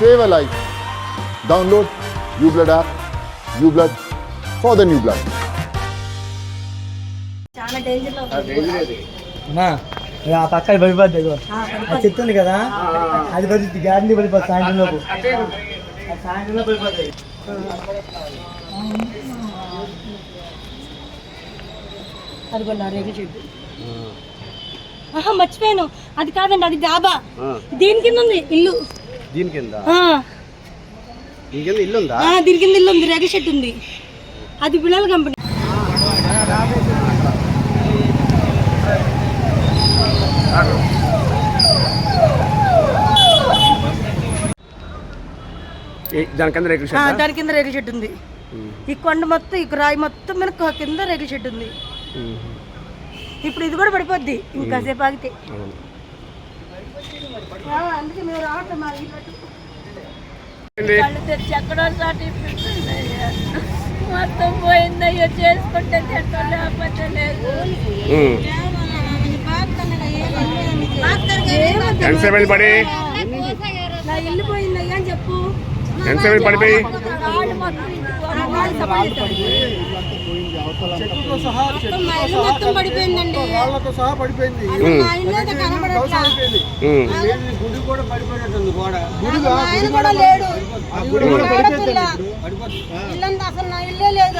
save a life. Download UBlood app. UBlood for the new blood. చాలా danger లో అమ్మా ఆ పక్క పడిపోద్ది చెప్తుంది కదా అది పడి గ్యారంటీ పడిపోతుంది సాయంత్రంలోపు సాయంత్రంలో పడిపోతాయి. అదిగోండి రేగు చెట్టు. మర్చిపోయాను, అది కాదండి, అది డాబా. దీని కింద ఉంది ఇల్లు. దీని కింద ఇల్లు ఉందా? దీని కింద ఇల్లు ఉంది, రేగు చెట్టు ఉంది. అది పిల్లల కంపెనీ. దాని కింద రేగు చెట్టు ఉంది. ఈ కొండ మొత్తం, ఈ రాయి మొత్తం మీద కింద రేగు చెట్టు ఉంది. ఇప్పుడు ఇది కూడా పడిపోద్ది ఇంకాసేపు ఆగితే. అందుకే మేము రావట్లేదు. మా కళ్ళు తెచ్చి ఎక్కడో సాటి మొత్తం పోయిందయ్యో. చేసుకుంటే లేకపోతే లేదు. నా ఇల్లు పోయిందయ్యా అని చెప్పు. పడిపోయి మొత్తం పడిపోయిందండి. గుడి కూడా పడిపోయినట్టుంది. కూడా లేడు. ఇల్లంతా అసలు నా ఇల్లే లేదు.